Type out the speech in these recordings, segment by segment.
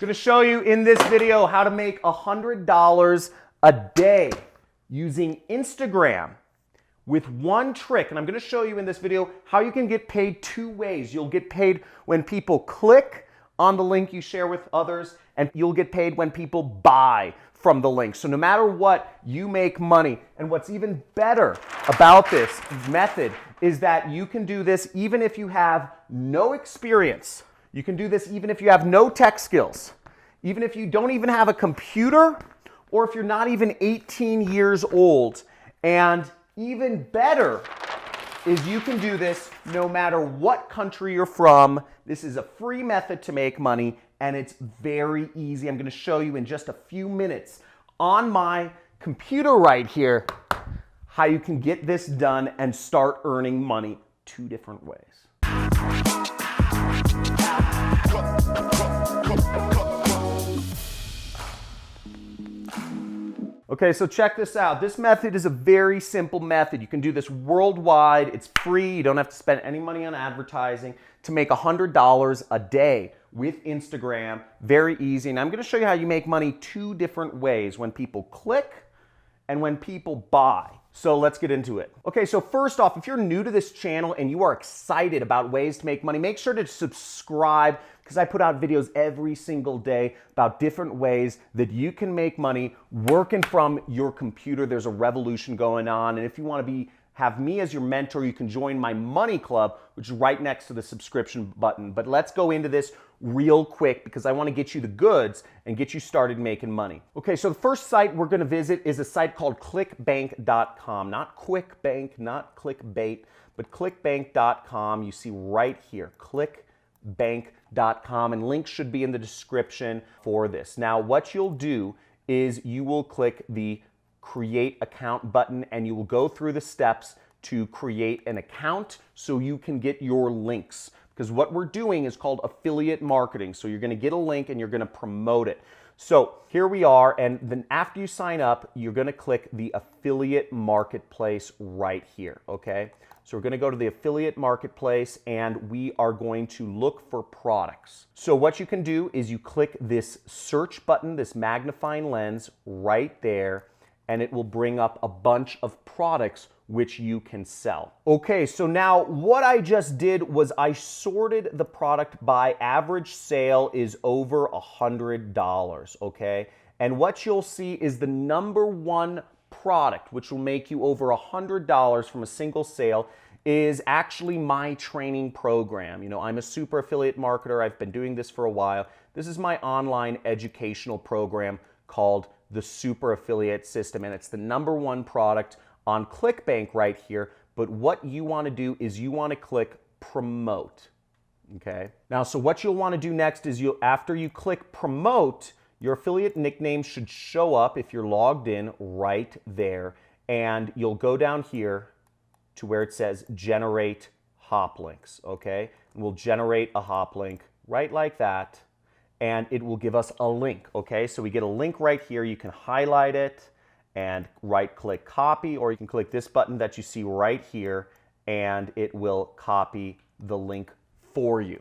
I'm going to show you in this video how to make $100 a day using Instagram with one trick. And I'm going to show you in this video how you can get paid two ways. You'll get paid when people click on the link you share with others, and you'll get paid when people buy from the link. So no matter what, you make money. And what's even better about this method is that you can do this even if you have no experience. You can do this even if you have no tech skills, even if you don't even have a computer, or if you're not even 18 years old. And even better is you can do this no matter what country you're from. This is a free method to make money, and it's very easy. I'm going to show you in just a few minutes on my computer right here how you can get this done and start earning money two different ways. Okay, so check this out. This method is a very simple method. You can do this worldwide. It's free. You don't have to spend any money on advertising to make $100 a day with Instagram. Very easy. And I'm going to show you how you make money two different ways: when people click and when people buy. So let's get into it. Okay, so first off, if you're new to this channel and you are excited about ways to make money, make sure to subscribe, because I put out videos every single day about different ways that you can make money working from your computer. There's a revolution going on. And if you want to have me as your mentor, you can join my money club, which is right next to the subscription button. But let's go into this real quick because I want to get you the goods and get you started making money. Okay, so the first site we're going to visit is a site called clickbank.com. Not QuickBank, not clickbait, but clickbank.com. You see right here, clickbank.com, and links should be in the description for this. Now, what you'll do is you will click the create account button, and you will go through the steps to create an account so you can get your links. Because what we're doing is called affiliate marketing. So you're going to get a link and you're going to promote it. So here we are, and then after you sign up, you're going to click the affiliate marketplace right here, okay? So we're going to go to the affiliate marketplace, and we are going to look for products. So what you can do is you click this search button, this magnifying lens right there, and it will bring up a bunch of products which you can sell. Okay, so now what I just did was I sorted the product by average sale is over $100, okay? And what you'll see is the number one product, which will make you over $100 from a single sale, is actually my training program. You know, I'm a super affiliate marketer. I've been doing this for a while. This is my online educational program called the Super Affiliate System, and it's the number one product on ClickBank right here. But what you want to do is you want to click promote. Okay. Now, so what you'll want to do next is after you click promote, your affiliate nickname should show up if you're logged in right there, and you'll go down here to where it says generate hop links. Okay, and we'll generate a hop link right like that, and it will give us a link. Okay, so we get a link right here. You can highlight it and right click copy, or you can click this button that you see right here and it will copy the link for you.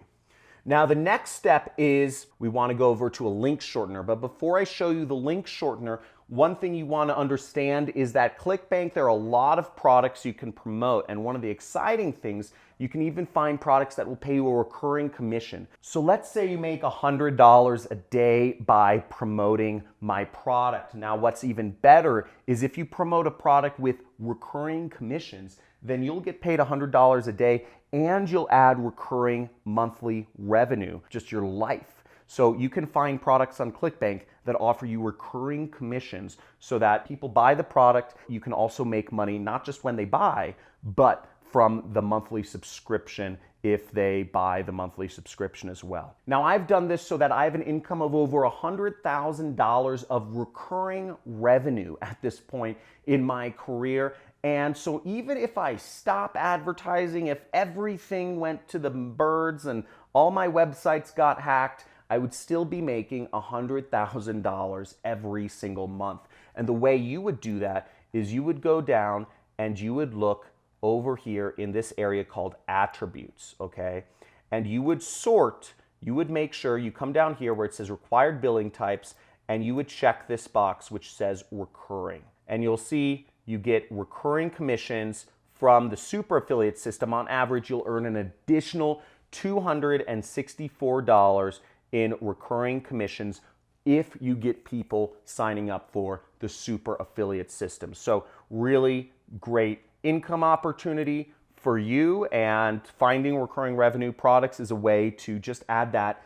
Now the next step is we want to go over to a link shortener, but before I show you the link shortener, one thing you want to understand is that ClickBank, there are a lot of products you can promote, and one of the exciting things, you can even find products that will pay you a recurring commission. So let's say you make $100 a day by promoting my product. Now what's even better is if you promote a product with recurring commissions, then you'll get paid $100 a day and you'll add recurring monthly revenue, just your life. So you can find products on ClickBank that offer you recurring commissions so that people buy the product. You can also make money not just when they buy, but from the monthly subscription if they buy the monthly subscription as well. Now I've done this so that I have an income of over $100,000 of recurring revenue at this point in my career. And so even if I stop advertising, if everything went to the birds and all my websites got hacked, I would still be making $100,000 every single month. And the way you would do that is you would go down and you would look over here in this area called attributes, okay? And you would sort you would make sure you come down here where it says required billing types, and you would check this box which says recurring. And you'll see you get recurring commissions from the super affiliate system. On average, you'll earn an additional $264 in recurring commissions if you get people signing up for the super affiliate system. So really great income opportunity for you, and finding recurring revenue products is a way to just add that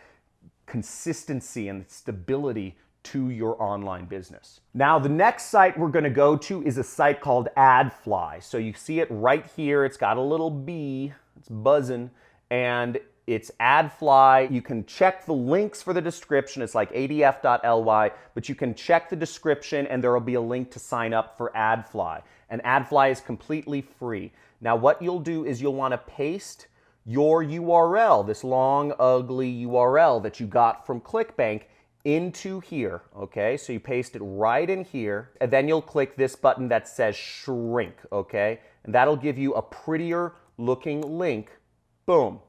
consistency and stability to your online business. Now, the next site we're going to go to is a site called AdFly. So you see it right here. It's got a little bee. It's buzzing. And it's AdFly. You can check the links for the description. It's like adf.ly, but you can check the description and there will be a link to sign up for AdFly. And AdFly is completely free. Now, what you'll do is you'll want to paste your URL, this long, ugly URL that you got from ClickBank, into here, okay? So you paste it right in here, and then you'll click this button that says shrink, okay? And that'll give you a prettier looking link, boom,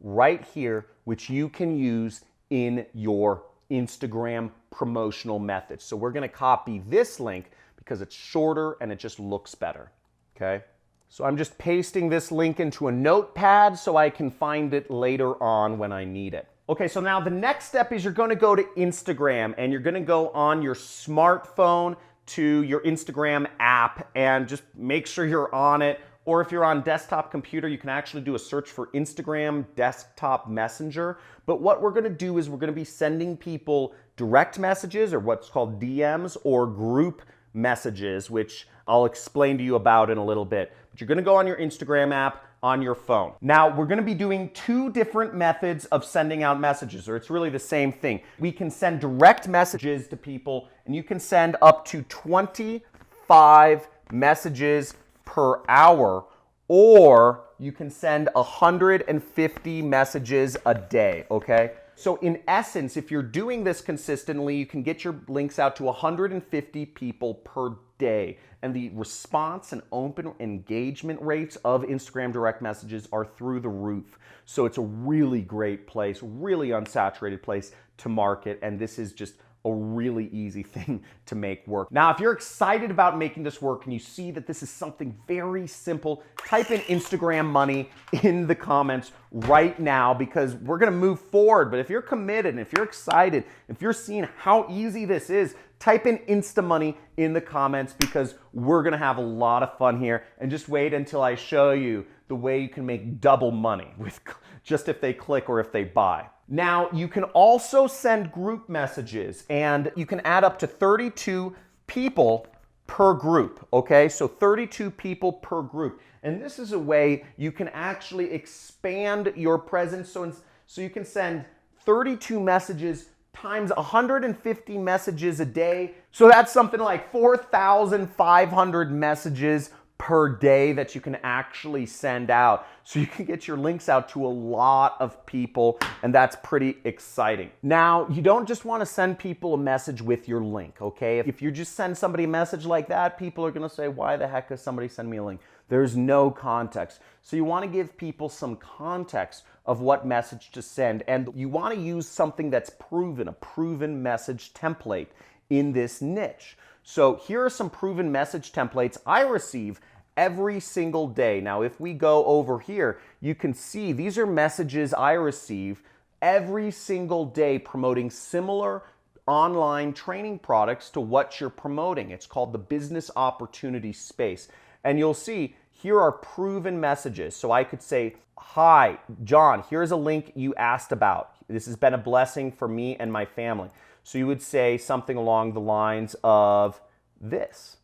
right here, which you can use in your Instagram promotional methods. So we're gonna copy this link because it's shorter and it just looks better, okay? So I'm just pasting this link into a notepad so I can find it later on when I need it. Okay, so now the next step is you're going to go to Instagram, and you're going to go on your smartphone to your Instagram app and just make sure you're on it. Or if you're on desktop computer, you can actually do a search for Instagram desktop messenger. But what we're going to do is we're going to be sending people direct messages, or what's called DMs, or group messages, which I'll explain to you about in a little bit. But you're going to go on your Instagram app on your phone. Now, we're going to be doing two different methods of sending out messages, or it's really the same thing. We can send direct messages to people, and you can send up to 25 messages per hour, or you can send 150 messages a day, okay? So in essence, if you're doing this consistently, you can get your links out to 150 people per day. And the response and open engagement rates of Instagram direct messages are through the roof. So it's a really great place, really unsaturated place to market. And this is just a really easy thing to make work. Now, if you're excited about making this work and you see that this is something very simple, type in Instagram money in the comments right now, because we're gonna move forward. But if you're committed and if you're excited, if you're seeing how easy this is, type in Insta money in the comments, because we're gonna have a lot of fun here. And just wait until I show you the way you can make double money with just if they click or if they buy. Now, you can also send group messages, and you can add up to 32 people per group, okay? So 32 people per group. And this is a way you can actually expand your presence. So you can send 32 messages times 150 messages a day. So that's something like 4,500 messages per day that you can actually send out. So you can get your links out to a lot of people, and that's pretty exciting. Now, you don't just want to send people a message with your link, okay? If you just send somebody a message like that, people are going to say, why the heck does somebody send me a link? There's no context. So you want to give people some context of what message to send, and you want to use something that's proven, a proven message template in this niche. So here are some proven message templates I receive every single day. Now, if we go over here, you can see these are messages I receive every single day promoting similar online training products to what you're promoting. It's called the business opportunity space. And you'll see here are proven messages. So I could say, hi, John, here's a link you asked about. This has been a blessing for me and my family. So you would say something along the lines of this.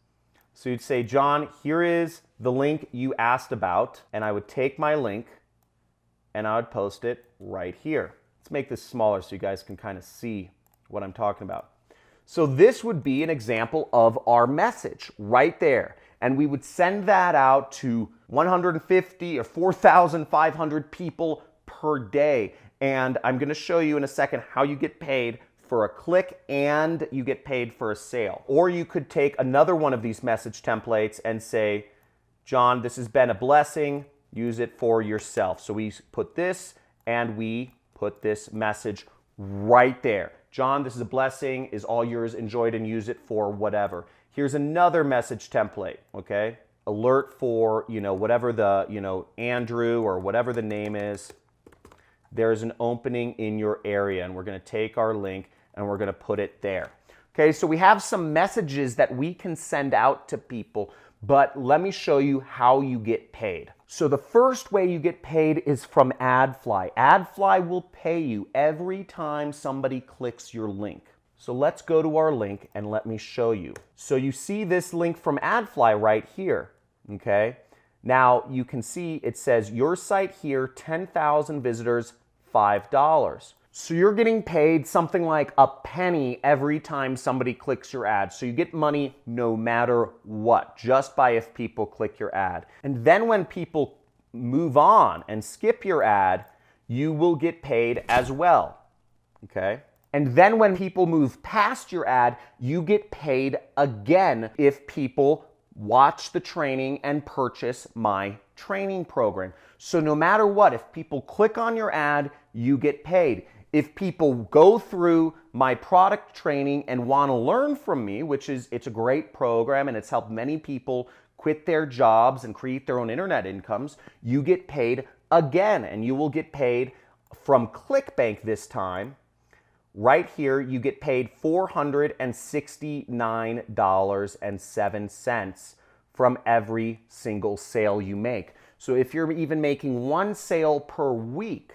So you'd say, John, here is the link you asked about, and I would take my link and I would post it right here. Let's make this smaller so you guys can kind of see what I'm talking about. So this would be an example of our message right there. And we would send that out to 150 or 4,500 people per day. And I'm going to show you in a second how you get paid for a click and you get paid for a sale. Or you could take another one of these message templates and say, John, this has been a blessing. Use it for yourself. So we put this and we put this message right there. John, this is a blessing, is all yours, enjoy it and use it for whatever. Here's another message template, okay? Alert for, whatever the, Andrew or whatever the name is. There's an opening in your area, and we're going to take our link and we're going to put it there. Okay, so we have some messages that we can send out to people, but let me show you how you get paid. So the first way you get paid is from AdFly. AdFly will pay you every time somebody clicks your link. So let's go to our link and let me show you. So you see this link from AdFly right here, okay? Now you can see it says your site here, 10,000 visitors, $5. So you're getting paid something like a penny every time somebody clicks your ad. So you get money no matter what, just by if people click your ad. And then when people move on and skip your ad, you will get paid as well, okay? And then when people move past your ad, you get paid again if people watch the training and purchase my training program. So no matter what, if people click on your ad, you get paid. If people go through my product training and want to learn from me, it's a great program and it's helped many people quit their jobs and create their own internet incomes, you get paid again, and you will get paid from ClickBank this time. Right here, you get paid $469.07 from every single sale you make. So if you're even making one sale per week,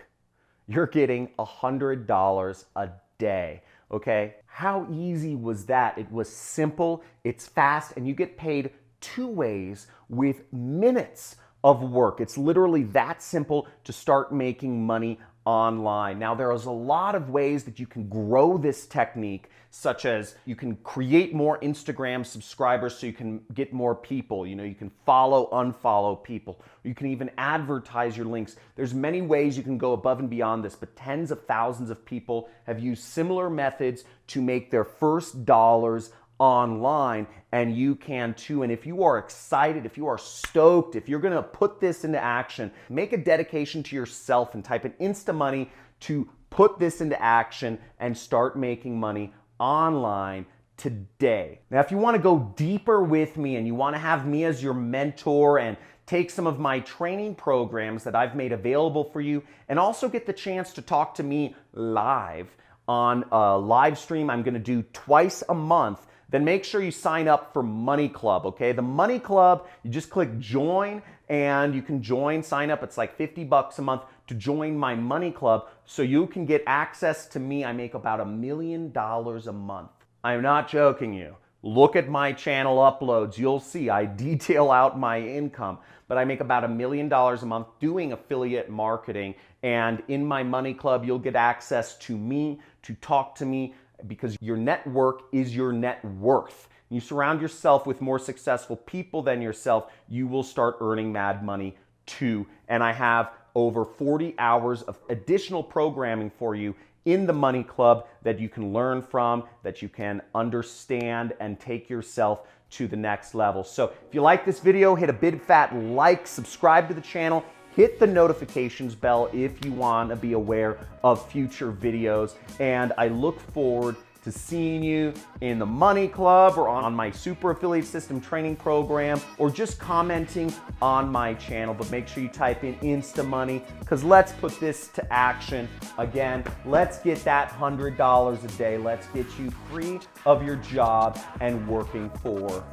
you're getting $100 a day, okay? How easy was that? It was simple, it's fast, and you get paid 2 ways with minutes of work. It's literally that simple to start making money online. Now, there is a lot of ways that you can grow this technique, such as you can create more Instagram subscribers so you can get more people. You can follow, unfollow people. You can even advertise your links. There's many ways you can go above and beyond this, but tens of thousands of people have used similar methods to make their first dollars online, and you can too. And if you are excited, if you are stoked, if you're gonna put this into action, make a dedication to yourself and type in Insta Money to put this into action and start making money online today. Now, if you want to go deeper with me and you want to have me as your mentor and take some of my training programs that I've made available for you and also get the chance to talk to me live on a live stream I'm going to do twice a month, then make sure you sign up for Money Club, okay? The Money Club, you just click join and you can join, sign up. It's like $50 a month to join my Money Club so you can get access to me. I make about $1 million a month. I'm not joking you. Look at my channel uploads. You'll see I detail out my income, but I make about $1 million a month doing affiliate marketing. And in my Money Club, you'll get access to me, to talk to me, because your network is your net worth. You surround yourself with more successful people than yourself, you will start earning mad money too. And I have over 40 hours of additional programming for you in the Money Club that you can learn from, that you can understand and take yourself to the next level. So if you like this video, hit a big fat like, subscribe to the channel, hit the notifications bell if you want to be aware of future videos. And I look forward to seeing you in the Money Club or on my Super Affiliate System training program, or just commenting on my channel. But make sure you type in Insta Money, because let's put this to action. Again, let's get that $100 a day. Let's get you free of your job and working for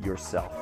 yourself.